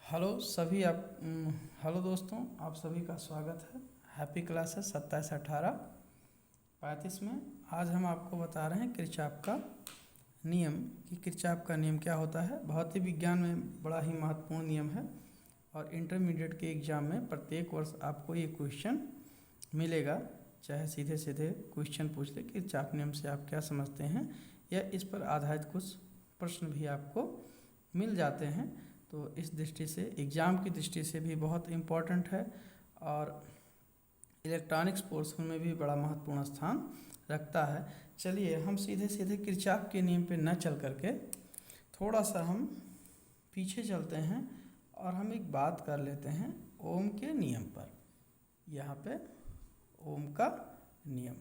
Hello दोस्तों, आप सभी का स्वागत है हैप्पी क्लासेस 27/18/35 में। आज हम आपको बता रहे हैं किरचॉफ का नियम कि किरचॉफ का नियम क्या होता है। भौतिक विज्ञान में बड़ा ही महत्वपूर्ण नियम है और इंटरमीडिएट के एग्ज़ाम में प्रत्येक वर्ष आपको ये क्वेश्चन मिलेगा। चाहे सीधे सीधे क्वेश्चन पूछ ले किरचॉफ नियम से आप क्या समझते हैं, या इस पर आधारित कुछ प्रश्न भी आपको मिल जाते हैं। तो इस दृष्टि से एग्ज़ाम की दृष्टि से भी बहुत इम्पोर्टेंट है और इलेक्ट्रॉनिक्स पोर्शन में भी बड़ा महत्वपूर्ण स्थान रखता है। चलिए हम सीधे सीधे किरचॉफ के नियम पे न चल करके थोड़ा सा हम पीछे चलते हैं और हम एक बात कर लेते हैं ओम के नियम पर। यहाँ पे ओम का नियम,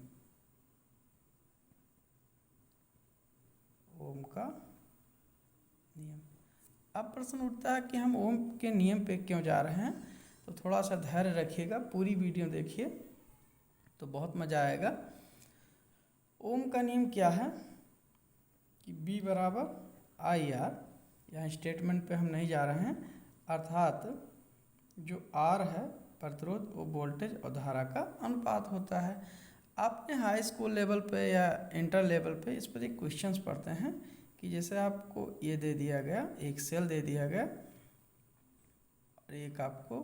ओम का नियम। अब प्रश्न उठता है कि हम ओम के नियम पे क्यों जा रहे हैं, तो थोड़ा सा धैर्य रखिएगा, पूरी वीडियो देखिए तो बहुत मज़ा आएगा। ओम का नियम क्या है कि B बराबर IR, यहाँ स्टेटमेंट पे हम नहीं जा रहे हैं, अर्थात जो R है प्रतिरोध वो वोल्टेज और धारा का अनुपात होता है। आपने हाई स्कूल लेवल पे या इंटर लेवल पे इस पर एक क्वेश्चंस पढ़ते हैं कि जैसे आपको ये दे दिया गया, एक सेल दे दिया गया और एक आपको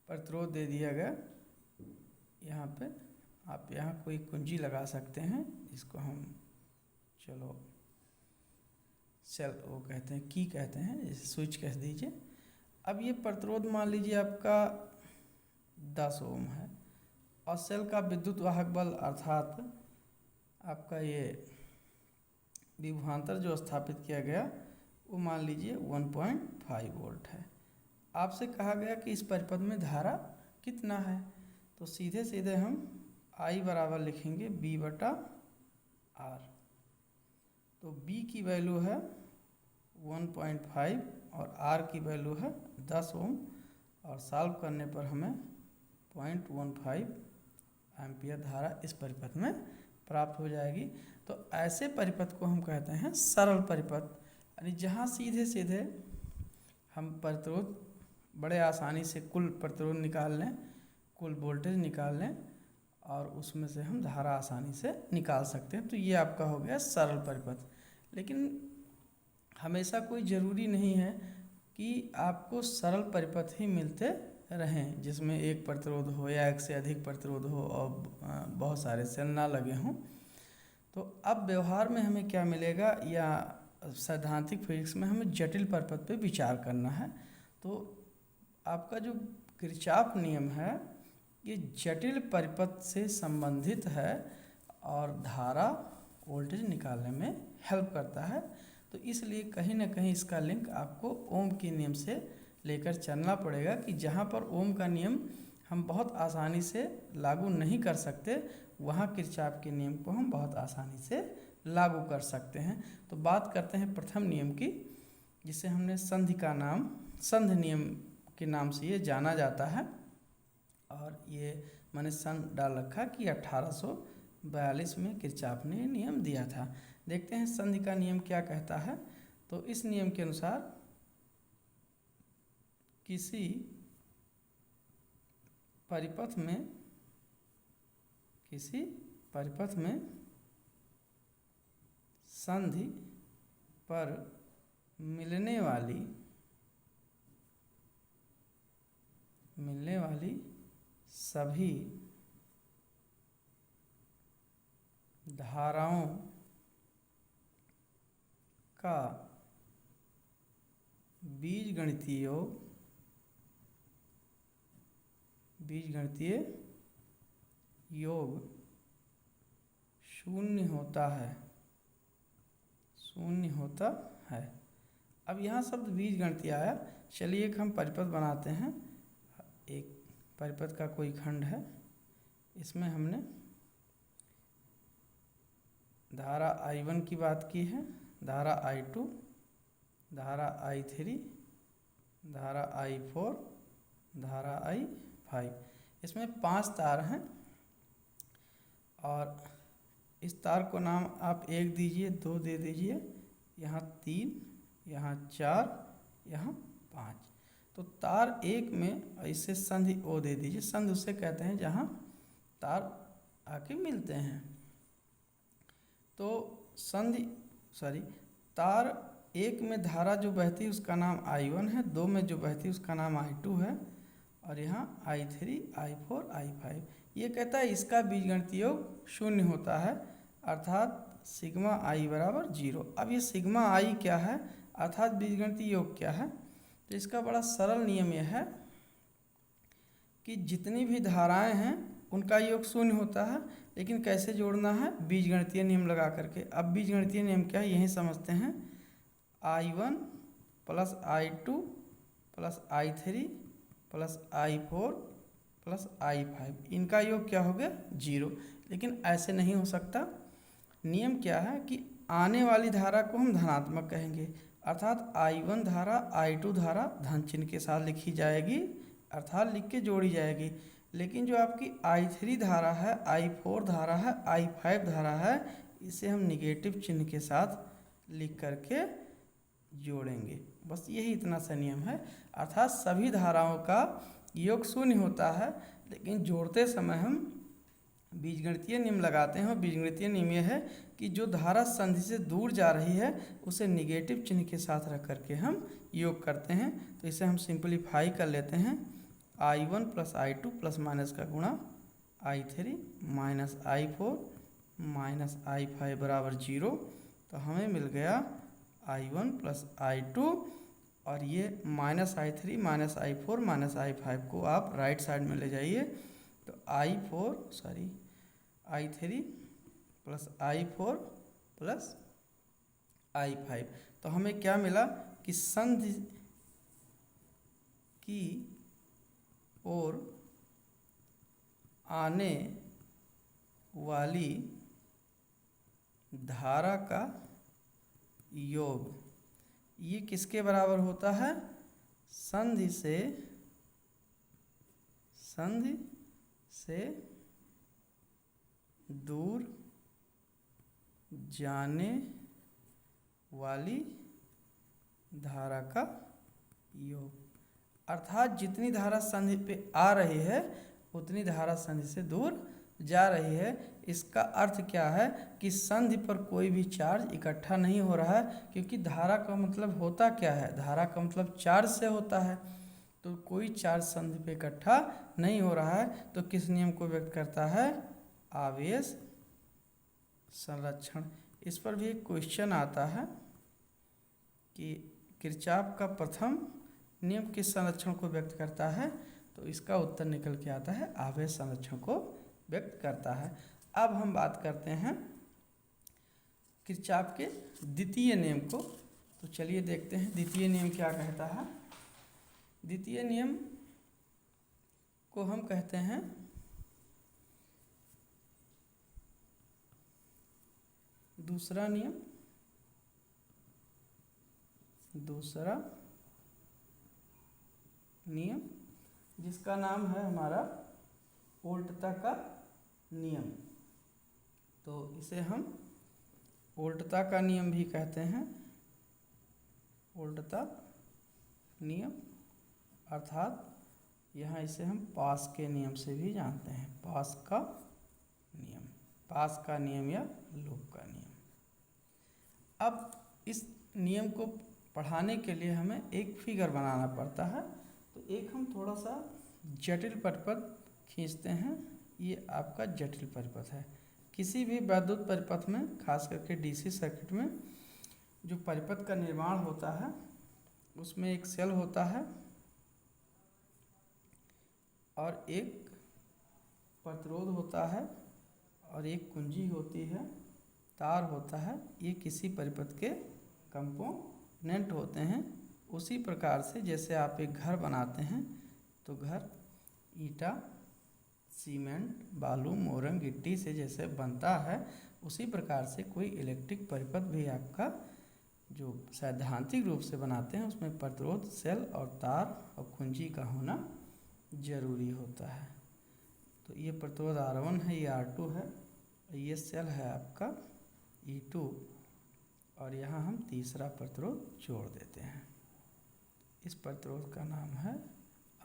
प्रतिरोध दे दिया गया। यहाँ पे आप यहाँ कोई कुंजी लगा सकते हैं, इसको हम चलो सेल वो कहते हैं, की कहते हैं, जैसे स्विच कह दीजिए। अब ये प्रतिरोध मान लीजिए आपका 10 ओम है और सेल का विद्युत वाहक बल अर्थात आपका ये विभवांतर जो स्थापित किया गया वो मान लीजिए 1.5 वोल्ट है। आपसे कहा गया कि इस परिपथ में धारा कितना है, तो सीधे सीधे हम I बराबर लिखेंगे B/R। तो B की वैल्यू है 1.5 और R की वैल्यू है 10 ओम, और सॉल्व करने पर हमें 0.15 एम्पियर धारा इस परिपथ में प्राप्त हो जाएगी। तो ऐसे परिपथ को हम कहते हैं सरल परिपथ, यानी जहाँ सीधे सीधे हम प्रतिरोध बड़े आसानी से कुल प्रतिरोध निकाल लें, कुल वोल्टेज निकाल लें और उसमें से हम धारा आसानी से निकाल सकते हैं। तो ये आपका हो गया सरल परिपथ। लेकिन हमेशा कोई ज़रूरी नहीं है कि आपको सरल परिपथ ही मिलते रहें जिसमें एक प्रतिरोध हो या एक से अधिक प्रतिरोध हो और बहुत सारे सेल ना लगे हों। तो अब व्यवहार में हमें क्या मिलेगा, या सैद्धांतिक फिजिक्स में हमें जटिल परिपथ पे विचार करना है। तो आपका जो किरचॉफ नियम है ये जटिल परिपथ से संबंधित है और धारा वोल्टेज निकालने में हेल्प करता है। तो इसलिए कहीं ना कहीं इसका लिंक आपको ओम के नियम से लेकर चलना पड़ेगा कि जहाँ पर ओम का नियम हम बहुत आसानी से लागू नहीं कर सकते, वहाँ किरचॉफ के नियम को हम बहुत आसानी से लागू कर सकते हैं। तो बात करते हैं प्रथम नियम की, जिसे हमने संधि का नाम, संधि नियम के नाम से ये जाना जाता है। और ये मैंने सन डाल रखा कि 1842 में किरचॉफ ने नियम दिया था। देखते हैं संधि का नियम क्या कहता है। तो इस नियम के अनुसार किसी परिपथ में संधि पर मिलने वाली सभी धाराओं का बीजगणितीय योग शून्य होता है। अब यहाँ शब्द बीजगणितीय आया, चलिए एक हम परिपथ बनाते हैं। एक परिपथ का कोई खंड है, इसमें हमने धारा I1 की बात की है, धारा I2, धारा I3, धारा I4, धारा I5। इसमें 5 तार हैं और इस तार को नाम आप 1 दीजिए, 2 दे दीजिए, यहाँ 3, यहाँ 4, यहाँ 5। तो तार एक में ऐसे संधि ओ दे दीजिए। संधि उसे कहते हैं जहाँ तार आके मिलते हैं। तो तार एक में धारा जो बहती है उसका नाम I1 है, दो में जो बहती है उसका नाम I2 है, और यहाँ I3, I4, I5। ये कहता है इसका बीजगणितीय योग शून्य होता है, अर्थात सिग्मा I बराबर 0। अब ये सिग्मा I क्या है अर्थात बीजगणितीय योग क्या है? तो इसका बड़ा सरल नियम यह है कि जितनी भी धाराएं हैं उनका योग शून्य होता है, लेकिन कैसे जोड़ना है? बीजगणितीय नियम लगा करके। अब बीजगणितीय नियम क्या है यही समझते हैं। I1 plus I2 plus I3 plus I4 plus I5, इनका योग क्या हो गया? 0। लेकिन ऐसे नहीं हो सकता। नियम क्या है कि आने वाली धारा को हम धनात्मक कहेंगे, अर्थात I1 धारा I2 धारा धन चिन्ह के साथ लिखी जाएगी, अर्थात लिख के जोड़ी जाएगी। लेकिन जो आपकी I3 धारा है, I4 धारा है, I5 धारा है, इसे हम निगेटिव चिन्ह के साथ लिख करके जोड़ेंगे। बस यही इतना सा नियम है। अर्थात सभी धाराओं का योग शून्य होता है, लेकिन जोड़ते समय हम बीजगणितीय नियम लगाते हैं। और बीजगणितीय नियम यह है कि जो धारा संधि से दूर जा रही है उसे निगेटिव चिन्ह के साथ रख करके हम योग करते हैं। तो इसे हम सिंपलीफाई कर लेते हैं। I1 plus I2 plus minus का गुणा I3 minus I4 minus I5 बराबर 0। तो हमें मिल गया I1 प्लस I2, और ये minus I3 minus I4 minus I5 को आप राइट साइड में ले जाइए। तो I3 plus I4 plus I5, तो हमें क्या मिला कि संधि की ओर आने वाली धारा का योग ये किसके बराबर होता है? संधि से दूर जाने वाली धारा का योग। अर्थात जितनी धारा संधि पे आ रही है उतनी धारा संधि से दूर जा रही है। इसका अर्थ क्या है कि संधि पर कोई भी चार्ज इकट्ठा नहीं हो रहा है, क्योंकि धारा का मतलब होता क्या है? धारा का मतलब चार्ज से होता है। तो कोई चार्ज संधि पे इकट्ठा नहीं हो रहा है, तो किस नियम को व्यक्त करता है? आवेश संरक्षण। इस पर भी एक क्वेश्चन आता है कि किरचॉफ का प्रथम नियम किस संरक्षण को व्यक्त करता है? तो इसका उत्तर निकल के आता है आवेश संरक्षण को व्यक्त करता है। अब हम बात करते हैं किरचॉफ के द्वितीय नियम को। तो चलिए देखते हैं द्वितीय नियम क्या कहता है। द्वितीय नियम को हम कहते हैं दूसरा नियम जिसका नाम है हमारा वोल्टता का नियम। तो इसे हम वोल्टता का नियम भी कहते हैं। वोल्टता नियम अर्थात यहाँ इसे हम पास के नियम से भी जानते हैं। पास का नियम या लूप का नियम। अब इस नियम को पढ़ाने के लिए हमें एक फिगर बनाना पड़ता है। तो एक हम थोड़ा सा जटिल परिपथ खींचते हैं। ये आपका जटिल परिपथ है। किसी भी वैद्युत परिपथ में, खास करके डीसी सर्किट में, जो परिपथ का निर्माण होता है उसमें एक सेल होता है और एक प्रतिरोध होता है और एक कुंजी होती है, तार होता है। ये किसी परिपथ के कंपोनेंट होते हैं। उसी प्रकार से जैसे आप एक घर बनाते हैं तो घर ईंटा, सीमेंट, बालू, मोरंग, गिट्टी से जैसे बनता है, उसी प्रकार से कोई इलेक्ट्रिक परिपथ भी आपका जो सैद्धांतिक रूप से बनाते हैं उसमें प्रतिरोध, सेल और तार और कुंजी का होना जरूरी होता है। तो ये प्रतिरोध R1 है, ये R2 है, ये सेल है आपका E2, और यहाँ हम तीसरा प्रतिरोध जोड़ देते हैं। इस प्रतिरोध का नाम है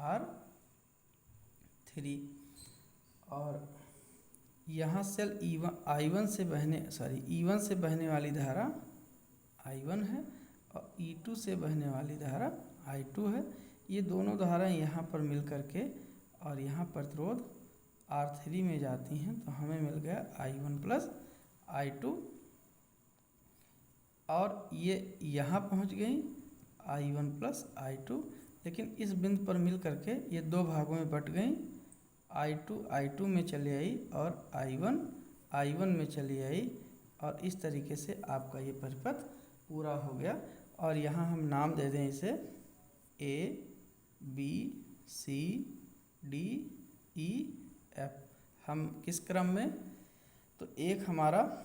R3। और यहाँ सेल E1 से बहने वाली धारा I1 है और E2 से बहने वाली धारा I2 है। ये दोनों धाराएं यहाँ पर मिल करके और यहाँ प्रतिरोध R3 में जाती हैं, तो हमें मिल गया I1 प्लस I2। और ये यहाँ पहुँच गई I1 प्लस I2, लेकिन इस बिंदु पर मिल करके ये दो भागों में बट गई। I2 में चली आई और I1 में चली आई, और इस तरीके से आपका ये परिपथ पूरा हो गया। और यहाँ हम नाम दे दें इसे A B C D E F। हम किस क्रम में, तो एक हमारा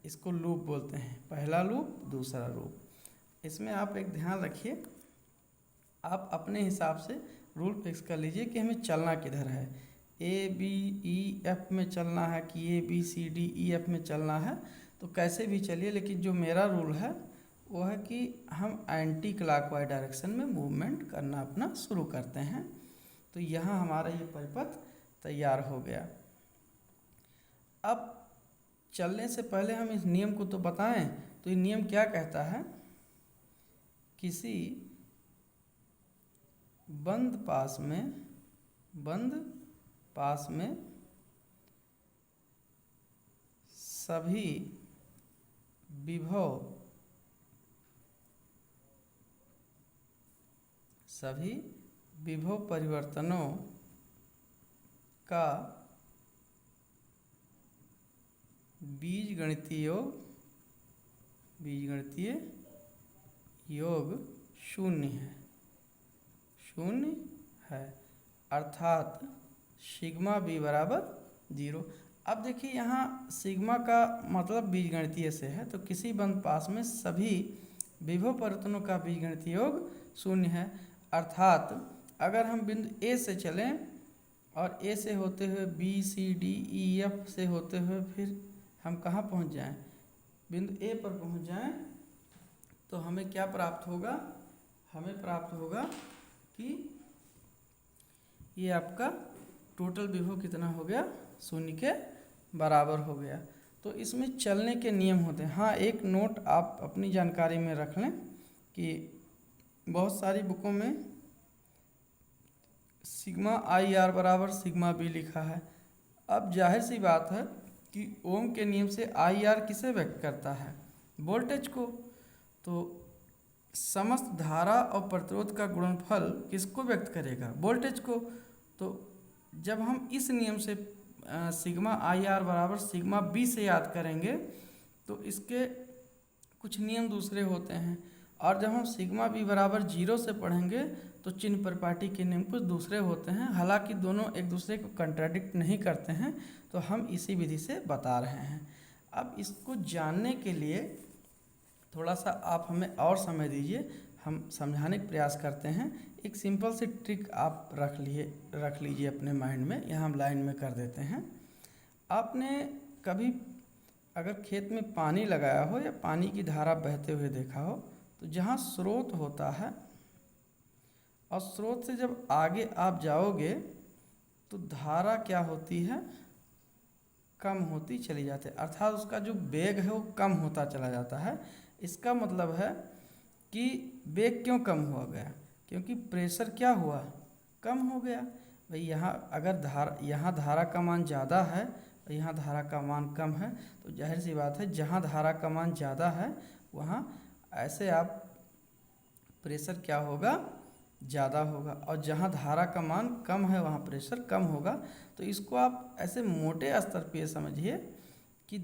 इसको लूप बोलते हैं, पहला लूप दूसरा लूप। इसमें आप एक ध्यान रखिए, आप अपने हिसाब से रूल फिक्स कर लीजिए कि हमें चलना किधर है, ABEF में चलना है कि ABCDEF में चलना है। तो कैसे भी चलिए, लेकिन जो मेरा रूल है वो है कि हम एंटी क्लॉकवाइज डायरेक्शन में मूवमेंट करना अपना शुरू करते हैं। तो यहाँ हमारा ये परिपथ तैयार हो गया। अब चलने से पहले हम इस नियम को तो बताएं। तो ये नियम क्या कहता है, किसी बंद पास में सभी विभव परिवर्तनों का बीजगणितीय योग शून्य है, अर्थात सिग्मा b बराबर 0। अब देखिए यहाँ सिग्मा का मतलब बीजगणितीय से है, तो किसी बंद पास में सभी विभव परिवर्तनों का बीजगणितीय योग शून्य है। अर्थात अगर हम बिंदु A से चलें और A से होते हुए B C D E F से होते हुए फिर हम कहाँ पहुँच जाएं, बिंदु A पर पहुँच जाएं, तो हमें क्या प्राप्त होगा, हमें प्राप्त होगा कि ये आपका टोटल विभव कितना हो गया, शून्य के बराबर हो गया। तो इसमें चलने के नियम होते हैं। हाँ, एक नोट आप अपनी जानकारी में रख लें कि बहुत सारी बुकों में सिग्मा IR बराबर सिग्मा B लिखा है। अब जाहिर सी बात है कि ओम के नियम से IR किसे व्यक्त करता है, वोल्टेज को। तो समस्त धारा और प्रतिरोध का गुणनफल किसको व्यक्त करेगा, वोल्टेज को। तो जब हम इस नियम से सिग्मा IR बराबर सिग्मा B से याद करेंगे तो इसके कुछ नियम दूसरे होते हैं, और जब हम सिग्मा B बराबर 0 से पढ़ेंगे तो चिन्ह परिपाटी के नियम कुछ दूसरे होते हैं। हालांकि दोनों एक दूसरे को कंट्राडिक्ट नहीं करते हैं, तो हम इसी विधि से बता रहे हैं। अब इसको जानने के लिए थोड़ा सा आप हमें और समय दीजिए, हम समझाने का प्रयास करते हैं। एक सिंपल सी ट्रिक आप रख लीजिए अपने माइंड में, यहाँ हम लाइन में कर देते हैं। आपने कभी अगर खेत में पानी लगाया हो या पानी की धारा बहते हुए देखा हो, तो जहाँ स्रोत होता है और स्रोत से जब आगे आप जाओगे तो धारा क्या होती है, कम होती चली जाती है, अर्थात उसका जो वेग है वो कम होता चला जाता है। इसका मतलब है कि वेग क्यों कम हुआ गया, क्योंकि प्रेशर क्या हुआ, कम हो गया। भाई यहाँ अगर यहाँ धारा का मान ज़्यादा है और यहाँ धारा का मान कम है, तो जाहिर सी बात है जहाँ धारा का मान ज़्यादा है वहाँ ऐसे आप प्रेशर क्या होगा, ज़्यादा होगा, और जहाँ धारा का मान कम है वहाँ प्रेशर कम होगा। तो इसको आप ऐसे मोटे स्तर पे समझिए कि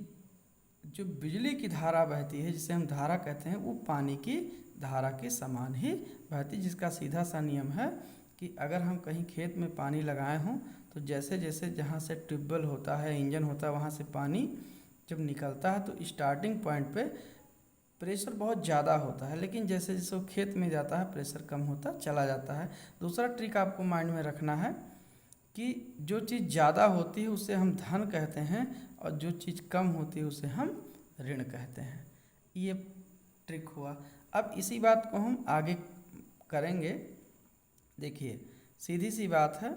जो बिजली की धारा बहती है, जिसे हम धारा कहते हैं, वो पानी की धारा के समान ही बहती, जिसका सीधा सा नियम है कि अगर हम कहीं खेत में पानी लगाए हों तो जैसे जैसे जहाँ से ट्यूबवेल होता है, इंजन होता है, वहाँ से पानी जब निकलता है तो स्टार्टिंग पॉइंट पे प्रेशर बहुत ज़्यादा होता है, लेकिन जैसे जैसे वो खेत में जाता है प्रेशर कम होता चला जाता है। दूसरा ट्रिक आपको माइंड में रखना है कि जो चीज़ ज़्यादा होती है उसे हम धन कहते हैं, और जो चीज़ कम होती है उसे हम ऋण कहते हैं। ये ट्रिक हुआ। अब इसी बात को हम आगे करेंगे, देखिए सीधी सी बात है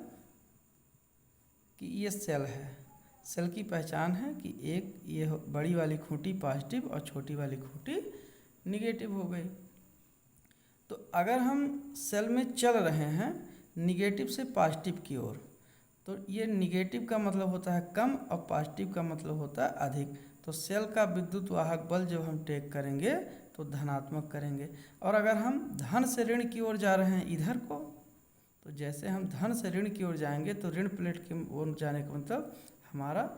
कि ये सेल है, सेल की पहचान है कि एक ये बड़ी वाली खूंटी पॉजिटिव और छोटी वाली खूंटी निगेटिव हो गई। तो अगर हम सेल में चल रहे हैं निगेटिव से पॉजिटिव की ओर, तो ये निगेटिव का मतलब होता है कम और पॉजिटिव का मतलब होता है अधिक। तो सेल का विद्युत वाहक बल जब हम टेक करेंगे तो धनात्मक करेंगे। और अगर हम धन से ऋण की ओर जा रहे हैं इधर को, तो जैसे हम धन से ऋण की ओर जाएंगे तो ऋण प्लेट की ओर जाने का मतलब हमारा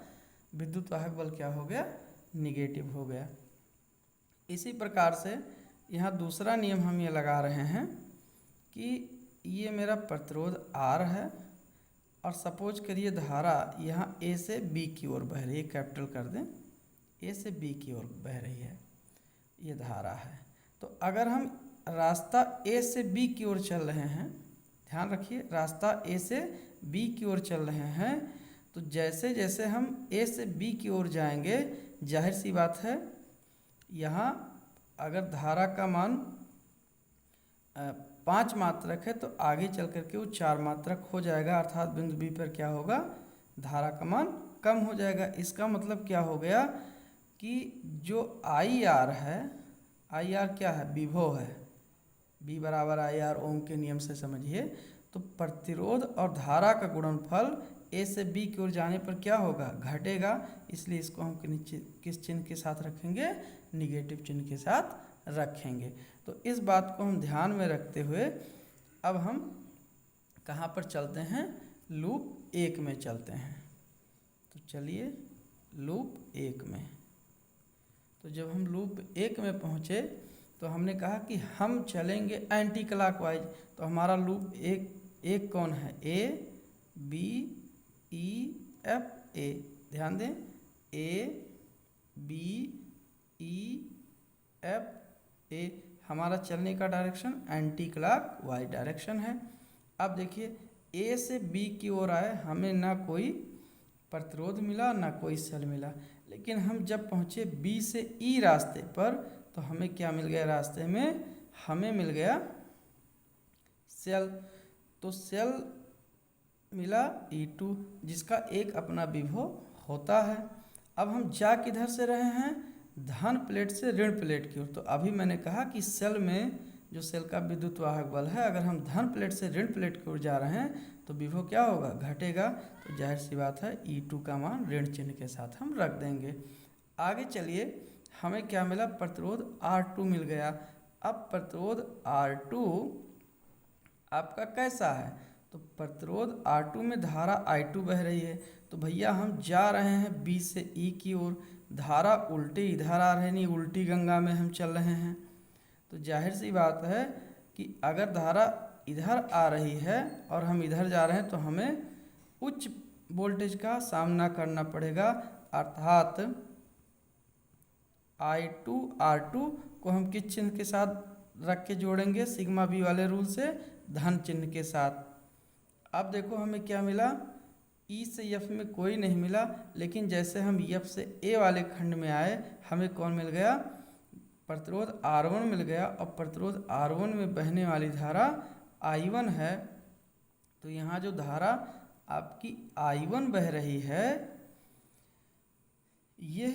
विद्युत वाहक बल क्या हो गया, निगेटिव हो गया। इसी प्रकार से यहाँ दूसरा नियम हम ये लगा रहे हैं कि ये मेरा प्रतिरोध R है और सपोज करिए धारा यहाँ A से B की ओर बह रही है, कैपिटल कर दें, A से B की ओर बह रही है, ये धारा है। तो अगर हम रास्ता A से B की ओर चल रहे हैं, ध्यान रखिए रास्ता A से B की ओर चल रहे हैं, तो जैसे जैसे हम A से B की ओर जाएंगे, जाहिर सी बात है यहाँ अगर धारा का मान 5 मात्रक है तो आगे चल करके वो 4 मात्रक हो जाएगा, अर्थात बिंदु B पर क्या होगा, धारा का मान कम हो जाएगा। इसका मतलब क्या हो गया कि जो IR है, IR क्या है, विभव है, V बराबर IR ओम के नियम से समझिए। तो प्रतिरोध और धारा का गुणनफल A से B की ओर जाने पर क्या होगा, घटेगा, इसलिए इसको हम किस चिन्ह के साथ रखेंगे, निगेटिव चिन्ह के साथ रखेंगे। तो इस बात को हम ध्यान में रखते हुए अब हम कहाँ पर चलते हैं, लूप 1 में चलते हैं। तो चलिए लूप 1 में, तो जब हम लूप 1 में पहुँचे तो हमने कहा कि हम चलेंगे एंटी क्लॉकवाइज। तो हमारा लूप एक कौन है, A B E F A, ध्यान दें A B E F A हमारा चलने का डायरेक्शन एंटी क्लॉकवाइज डायरेक्शन है। अब देखिए A से B की ओर आए, हमें ना कोई प्रतिरोध मिला ना कोई सेल मिला, लेकिन हम जब पहुँचे B से E रास्ते पर तो हमें क्या मिल गया, रास्ते में हमें मिल गया सेल। तो सेल मिला E2 जिसका एक अपना विभव होता है। अब हम जा किधर से रहे हैं, धन प्लेट से ऋण प्लेट की ओर। तो अभी मैंने कहा कि सेल में जो सेल का विद्युत वाहक बल है, अगर हम धन प्लेट से ऋण प्लेट की ओर जा रहे हैं तो विभव क्या होगा, घटेगा। तो जाहिर सी बात है E2 का मान ऋण चिन्ह के साथ हम रख देंगे। आगे चलिए, हमें क्या मिला, प्रतिरोध R2 मिल गया। अब प्रतिरोध R2 आपका कैसा है, तो प्रतिरोध R2 में धारा I2 बह रही है। तो भैया हम जा रहे हैं B से E की ओर, धारा उल्टी इधर आ रही, नहीं उल्टी गंगा में हम चल रहे हैं। तो जाहिर सी बात है कि अगर धारा इधर आ रही है और हम इधर जा रहे हैं तो हमें उच्च वोल्टेज का सामना करना पड़ेगा, अर्थात I2 R2 को हम किस चिन्ह के साथ रख के जोड़ेंगे, सिग्मा बी वाले रूल से, धन चिन्ह के साथ। अब देखो हमें क्या मिला, E से F में कोई नहीं मिला, लेकिन जैसे हम F से A वाले खंड में आए हमें कौन मिल गया, प्रतिरोध R1 मिल गया। और प्रतिरोध R1 में बहने वाली धारा I1 है। तो यहाँ जो धारा आपकी I1 बह रही है, ये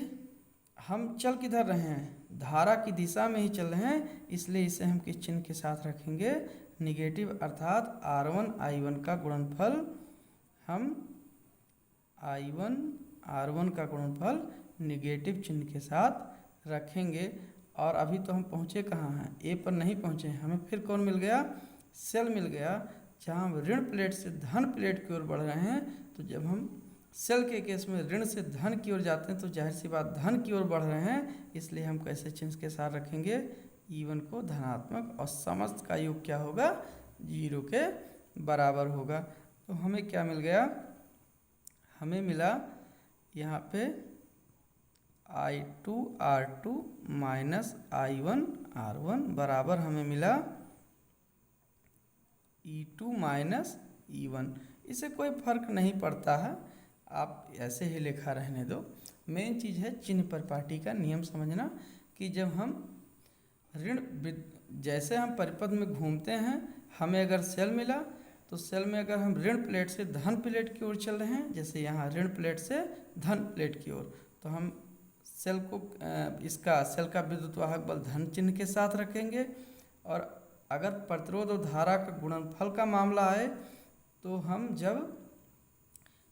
हम चल किधर रहे हैं, धारा की दिशा में ही चल रहे हैं, इसलिए इसे हम किस चिन्ह के साथ रखेंगे, निगेटिव, अर्थात R1 I1 का गुणनफल हम I1 R1 का गुणनफल निगेटिव चिन्ह के साथ रखेंगे। और अभी तो हम पहुँचे कहाँ हैं, ए पर नहीं पहुँचे, हमें फिर कौन मिल गया, सेल मिल गया, जहाँ हम ऋण प्लेट से धन प्लेट की ओर बढ़ रहे हैं। तो जब हम सेल के केस में ऋण से धन की ओर जाते हैं तो जाहिर सी बात धन की ओर बढ़ रहे हैं, इसलिए हम कैसे चिन्ह के साथ रखेंगे, E1 को धनात्मक, और समस्त का योग क्या होगा, 0 के बराबर होगा। तो हमें क्या मिल गया, हमें मिला यहाँ पे I2 R2 minus I1 R1 बराबर हमें मिला E2 माइनस E1। इससे कोई फर्क नहीं पड़ता है, आप ऐसे ही लिखा रहने दो। मेन चीज़ है चिन्ह परिपाटी का नियम समझना, कि जब हम जैसे हम परिपथ में घूमते हैं, हमें अगर सेल मिला तो सेल में अगर हम ऋण प्लेट से धन प्लेट की ओर चल रहे हैं, जैसे यहाँ ऋण प्लेट से धन प्लेट की ओर, तो हम सेल को इसका सेल का विद्युत वाहक बल धन चिन्ह के साथ रखेंगे। और अगर प्रतिरोध और धारा का गुणनफल का मामला आए तो हम जब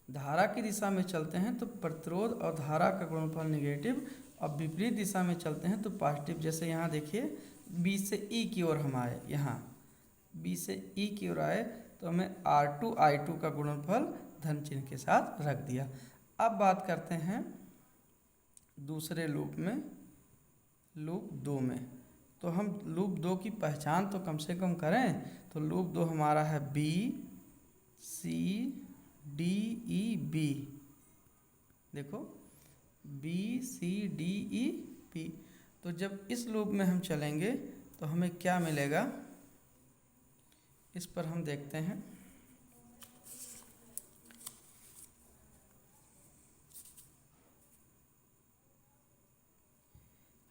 धारा की दिशा में चलते हैं तो प्रतिरोध और धारा का गुणनफल निगेटिव, और विपरीत दिशा में चलते हैं तो पॉजिटिव। जैसे यहाँ देखिए B से E की ओर हम आए, यहाँ B से E की ओर आए तो हमें R2 I2 का गुणनफल धन चिन्ह के साथ रख दिया। अब बात करते हैं दूसरे लूप में, लूप 2 में। तो हम लूप 2 की पहचान तो कम से कम करें। तो लूप 2 हमारा है B C D E B, देखो B C D E B। तो जब इस लूप में हम चलेंगे तो हमें क्या मिलेगा, इस पर हम देखते हैं।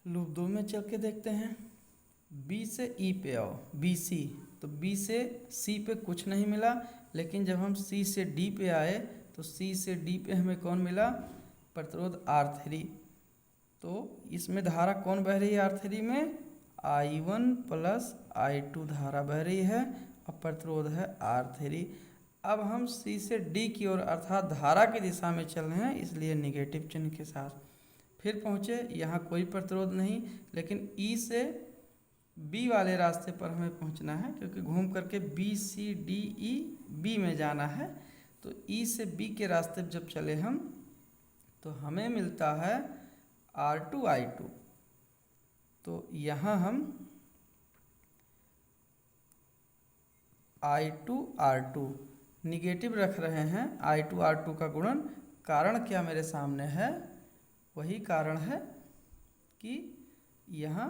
लूप 2 में चल के देखते हैं। B से E पे आओ, B C, तो B से C पे कुछ नहीं मिला, लेकिन जब हम C से D पे आए तो C से D पे हमें कौन मिला, प्रतिरोध R3। तो इसमें धारा कौन बह रही है, R3 में I1 प्लस I2 धारा बह रही है और प्रतिरोध है R3। अब हम C से D की ओर अर्थात धारा की दिशा में चल रहे हैं, इसलिए निगेटिव चिन्ह के साथ। फिर पहुँचे, यहाँ कोई प्रतिरोध नहीं, लेकिन E से B वाले रास्ते पर हमें पहुँचना है, क्योंकि घूम करके B C D E B में जाना है। तो E से B के रास्ते पर जब चले हम तो हमें मिलता है R2 I2। तो यहाँ हम I2 R2 निगेटिव रख रहे हैं, I2 R2 का गुणन। कारण क्या मेरे सामने है, वही कारण है कि यहाँ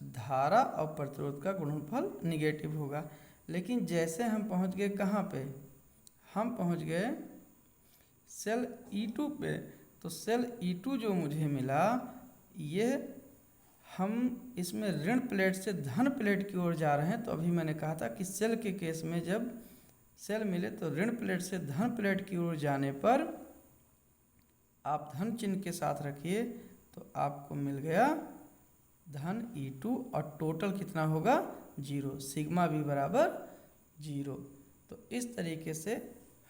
धारा और प्रतिरोध का गुणनफल निगेटिव होगा। लेकिन जैसे हम पहुँच गए कहाँ पे, हम पहुँच गए सेल E2 पे। तो सेल E2 जो मुझे मिला, ये हम इसमें ऋण प्लेट से धन प्लेट की ओर जा रहे हैं। तो अभी मैंने कहा था कि सेल के केस में जब सेल मिले तो ऋण प्लेट से धन प्लेट की ओर जाने पर आप धन चिन्ह के साथ रखिए, तो आपको मिल गया धन E2 और टोटल कितना होगा 0, सिग्मा भी बराबर 0। तो इस तरीके से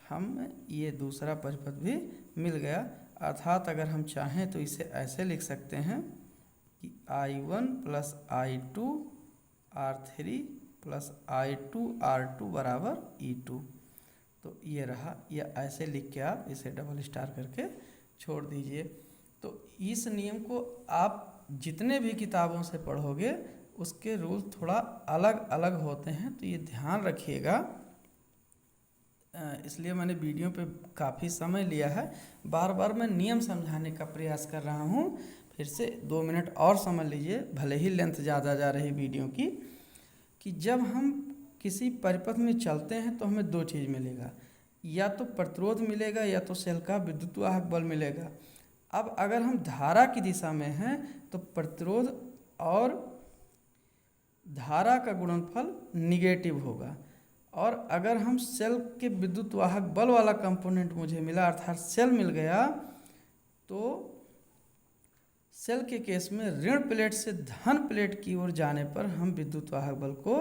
हम ये दूसरा परिपथ भी मिल गया। अर्थात अगर हम चाहें तो इसे ऐसे लिख सकते हैं कि I1 plus I2 R3 plus I2 R2 बराबर E2। तो ये रहा, या ऐसे लिख के आप इसे डबल स्टार करके छोड़ दीजिए। तो इस नियम को आप जितने भी किताबों से पढ़ोगे उसके रूल थोड़ा अलग अलग होते हैं, तो ये ध्यान रखिएगा। इसलिए मैंने वीडियो पे काफ़ी समय लिया है, बार बार मैं नियम समझाने का प्रयास कर रहा हूँ। फिर से 2 मिनट और समझ लीजिए, भले ही लेंथ ज़्यादा जा रही वीडियो की। कि जब हम किसी परिपथ में चलते हैं तो हमें 2 चीज़ मिलेगा, या तो प्रतिरोध मिलेगा या तो सेल का विद्युत वाहक बल मिलेगा। अब अगर हम धारा की दिशा में हैं तो प्रतिरोध और धारा का गुणनफल निगेटिव होगा। और अगर हम सेल के विद्युत वाहक बल वाला कंपोनेंट मुझे मिला, अर्थात सेल मिल गया, तो सेल के केस में ऋण प्लेट से धन प्लेट की ओर जाने पर हम विद्युत वाहक बल को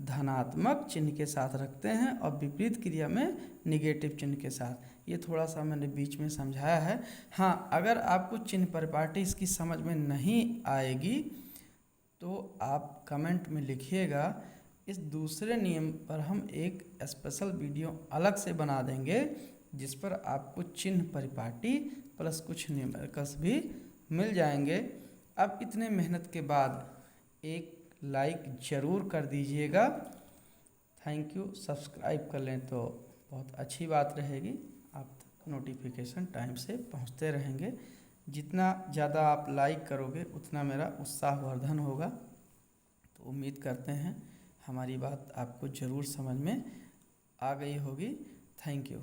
धनात्मक चिन्ह के साथ रखते हैं और विपरीत क्रिया में निगेटिव चिन्ह के साथ। ये थोड़ा सा मैंने बीच में समझाया है। हाँ, अगर आपको चिन्ह परिपाटी इसकी समझ में नहीं आएगी तो आप कमेंट में लिखिएगा। इस दूसरे नियम पर हम एक स्पेशल वीडियो अलग से बना देंगे, जिस पर आपको चिन्ह परिपाटी प्लस कुछ न्यूमेरिकल्स भी मिल जाएंगे। अब इतने मेहनत के बाद एक लाइक ज़रूर कर दीजिएगा। Thank you. सब्सक्राइब कर लें तो बहुत अच्छी बात रहेगी, आप तक नोटिफिकेशन टाइम से पहुंचते रहेंगे। जितना ज़्यादा आप लाइक करोगे उतना मेरा उत्साहवर्धन होगा। तो उम्मीद करते हैं हमारी बात आपको ज़रूर समझ में आ गई होगी। Thank you.